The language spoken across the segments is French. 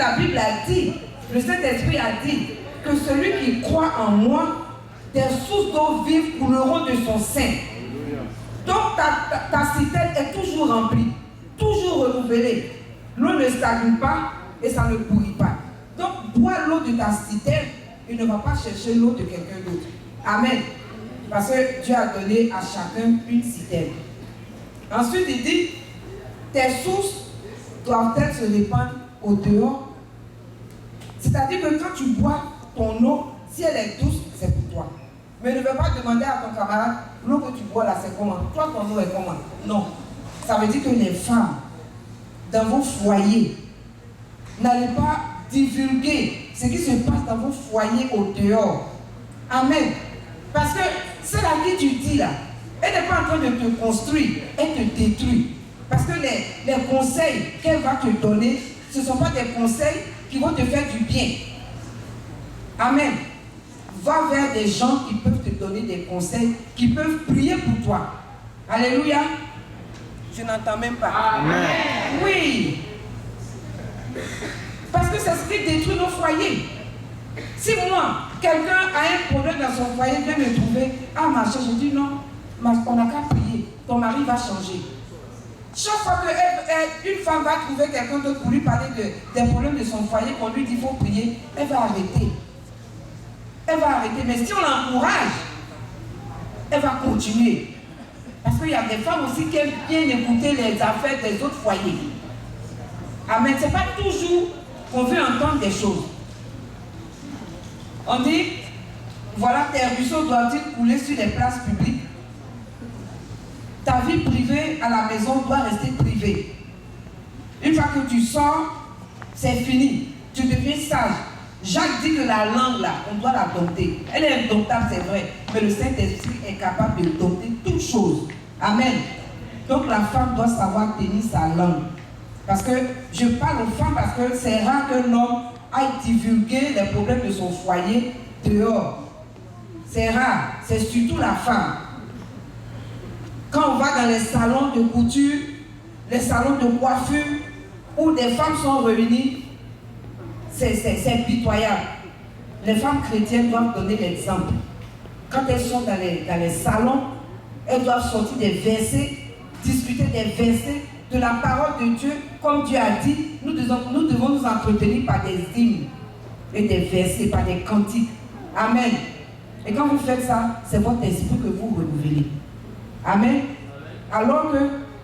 la Bible a dit, le Saint-Esprit a dit, que celui qui croit en moi, des sources d'eau vive couleront de son sein. Donc ta citerne est toujours remplie, toujours renouvelée. L'eau ne stagne pas et ça ne pourrit pas. Donc bois l'eau de ta citerne et ne va pas chercher l'eau de quelqu'un d'autre. Amen. Parce que Dieu a donné à chacun une citerne. Ensuite il dit, tes sources doivent-elles se répandre au dehors? C'est-à-dire que quand tu bois ton eau, si elle est douce, c'est pour toi. Mais ne veux pas demander à ton camarade, l'eau que tu bois là, c'est comment? Toi, ton eau est comment? Non. Ça veut dire que les femmes, dans vos foyers, n'allez pas divulguer ce qui se passe dans vos foyers au dehors. Amen. Parce que celle à qui tu dis là, elle n'est pas en train de te construire, elle te détruit. Parce que les conseils qu'elle va te donner, ce ne sont pas des conseils qui vont te faire du bien. Amen. Va vers des gens qui peuvent te donner des conseils, qui peuvent prier pour toi. Alléluia. Je n'entends même pas. Amen. Oui. Parce que c'est ce qui détruit nos foyers. Si moi, quelqu'un a un problème dans son foyer, vient me trouver, ah ma soeur, je dis non, on n'a qu'à prier, ton mari va changer. Chaque fois qu'une femme va trouver quelqu'un d'autre pour lui parler des problèmes de son foyer, qu'on lui dit qu'il faut prier, elle va arrêter. Elle va arrêter. Mais si on l'encourage, elle va continuer. Parce qu'il y a des femmes aussi qui aiment bien écouter les affaires des autres foyers. Amen. Ce n'est pas toujours qu'on veut entendre des choses. On dit, voilà, tes ruisseaux doivent-ils couler sur les places publiques? Ta vie privée à la maison doit rester privée. Une fois que tu sors, c'est fini. Tu deviens sage. Jacques dit que la langue là, on doit la dompter. Elle est indomptable, c'est vrai. Mais le Saint-Esprit est capable de dompter toutes choses. Amen. Donc la femme doit savoir tenir sa langue. Parce que je parle aux femmes parce que c'est rare qu'un homme aille divulguer les problèmes de son foyer dehors. C'est rare. C'est surtout la femme. Quand on va dans les salons de couture, les salons de coiffure, où des femmes sont réunies, c'est pitoyable. Les femmes chrétiennes doivent donner l'exemple. Quand elles sont dans les salons, elles doivent sortir des versets, discuter des versets, de la parole de Dieu. Comme Dieu a dit, nous devons nous entretenir par des hymnes et des versets, par des cantiques. Amen. Et quand vous faites ça, c'est votre esprit que vous renouvelez. Amen. Alors que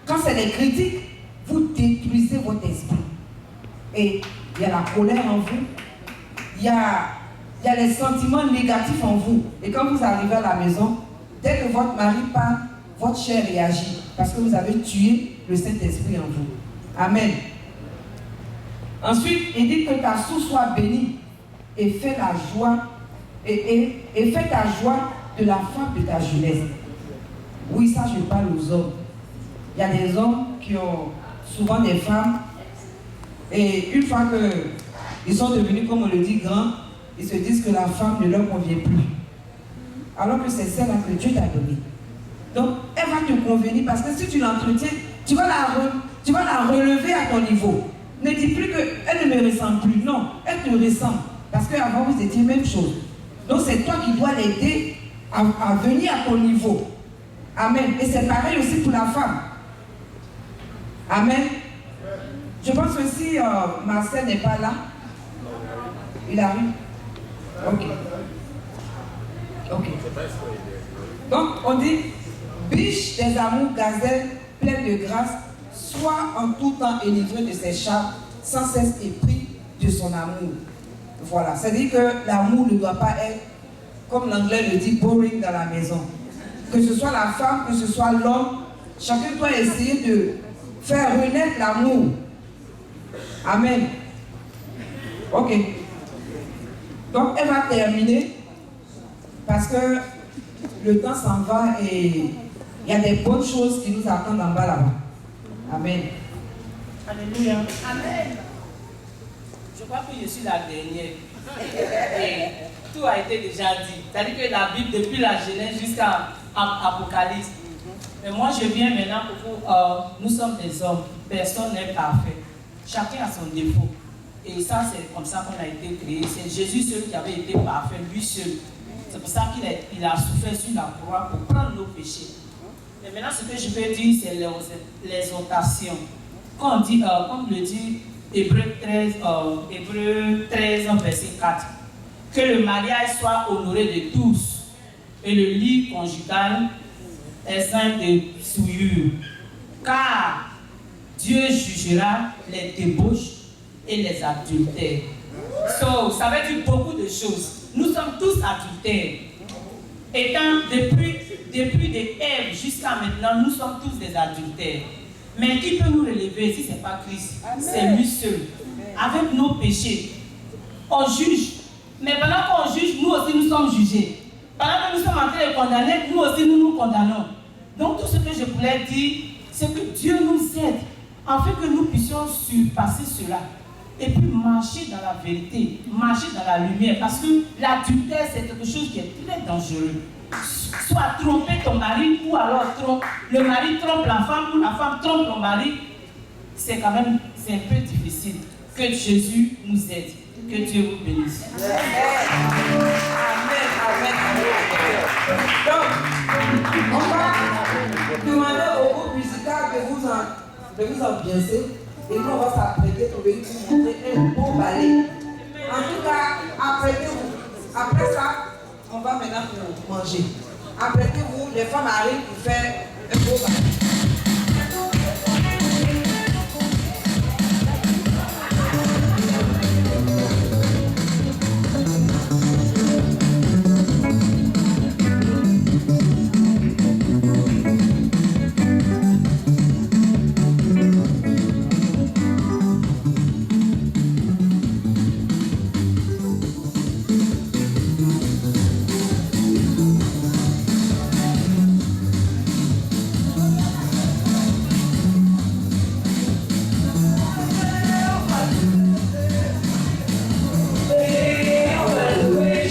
quand c'est les critiques, vous détruisez votre esprit. Et il y a la colère en vous. Il y a les sentiments négatifs en vous. Et quand vous arrivez à la maison, dès que votre mari parle, votre chair réagit. Parce que vous avez tué le Saint-Esprit en vous. Amen. Ensuite, il dit que ta source soit bénie et fais la joie et fais ta joie de la femme de ta jeunesse. Oui, ça je parle aux hommes. Il y a des hommes qui ont souvent des femmes et une fois qu'ils sont devenus, comme on le dit, grands, ils se disent que la femme ne leur convient plus. Alors que c'est celle que Dieu t'a donnée. Donc, elle va te convenir parce que si tu l'entretiens, tu vas la relever à ton niveau. Ne dis plus qu'elle ne me ressemble plus. Non, elle te ressemble. Parce qu'avant, vous étiez même chose. Donc, c'est toi qui dois l'aider à venir à ton niveau. Amen. Et c'est pareil aussi pour la femme. Amen. Je pense que si Marcel n'est pas là, il arrive. Ok. Ok. Donc, on dit, biche des amours gazelles, pleine de grâce, sois en tout temps délivré de ses charmes, sans cesse épris de son amour. Voilà. C'est-à-dire que l'amour ne doit pas être, comme l'anglais le dit, boring dans la maison. Que ce soit la femme, que ce soit l'homme, chacun doit essayer de faire renaître l'amour. Amen. Ok. Donc, elle va terminer parce que le temps s'en va et il y a des bonnes choses qui nous attendent en bas là-bas. Amen. Alléluia. Amen. Je crois que je suis la dernière. Et tout a été déjà dit. C'est-à-dire que la Bible, depuis la Genèse jusqu'à Apocalypse. Mais moi, je viens maintenant pour vous. Nous sommes des hommes. Personne n'est parfait. Chacun a son défaut. Et ça, c'est comme ça qu'on a été créé. C'est Jésus seul qui avait été parfait, lui seul. C'est pour ça qu'il a souffert sur la croix pour prendre nos péchés. Mais maintenant, ce que je veux dire, c'est l'exhortation. Quand on dit, comme le dit Hébreu 13, verset 4, que le mariage soit honoré de tous et le lit conjugal exempt de souillure. Car Dieu jugera les débauches et les adultères. Ça veut dire beaucoup de choses. Nous sommes tous adultères. Étant depuis Ève jusqu'à maintenant, nous sommes tous des adultères. Mais qui peut nous relever si ce n'est pas Christ? C'est lui seul. Avec nos péchés, on juge. Mais pendant qu'on juge, nous aussi nous sommes jugés. Pendant que nous sommes en train de condamner, nous aussi nous nous condamnons. Donc tout ce que je voulais dire, c'est que Dieu nous aide afin que nous puissions surpasser cela. Et puis marcher dans la vérité, marcher dans la lumière. Parce que l'adultère, c'est quelque chose qui est très dangereux. Soit tromper ton mari, ou alors le mari trompe la femme, ou la femme trompe le mari. C'est quand même, c'est un peu difficile. Que Jésus nous aide. Que Dieu vous bénisse. Amen. Donc, on va demander au groupe musical de vous ambiancer. Et nous, on va s'apprêter pour venir vous montrer un bon ballet. En tout cas, apprêtez-vous. Après ça, on va maintenant manger. Apprêtez-vous, les femmes arrivent pour faire un beau ballet. Venez, on va louer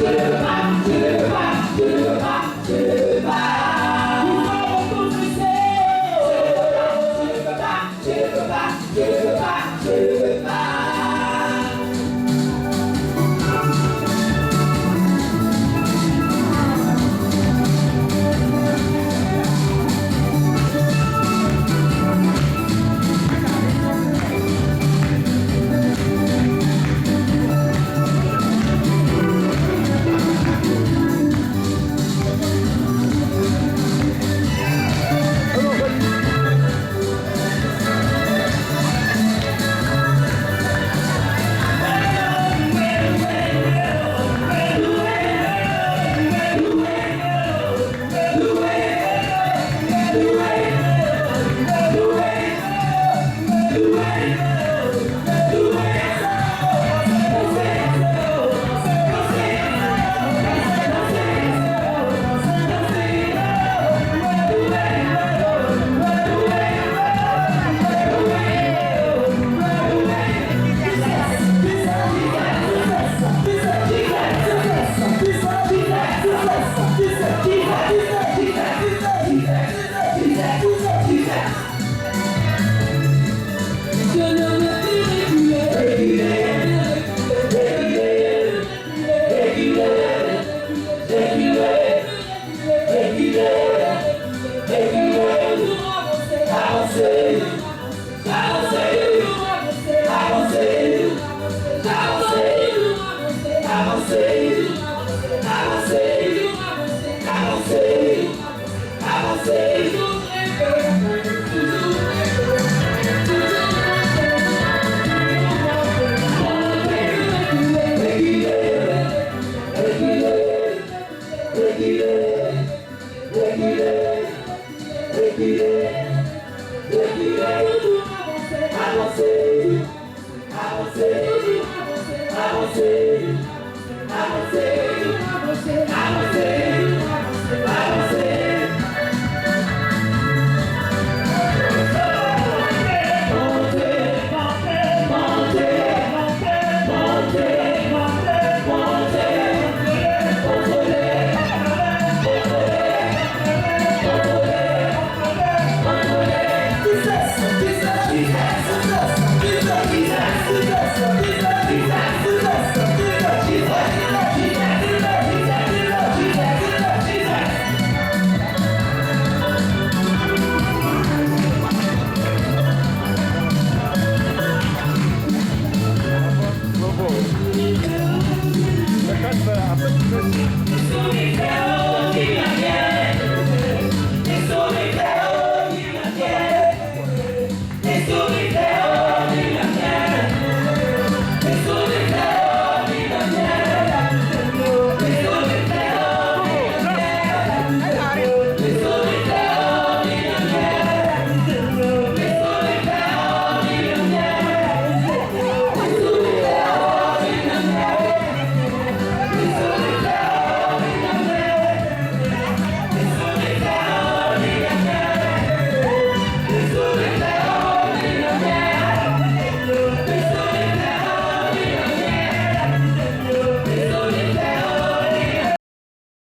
Après,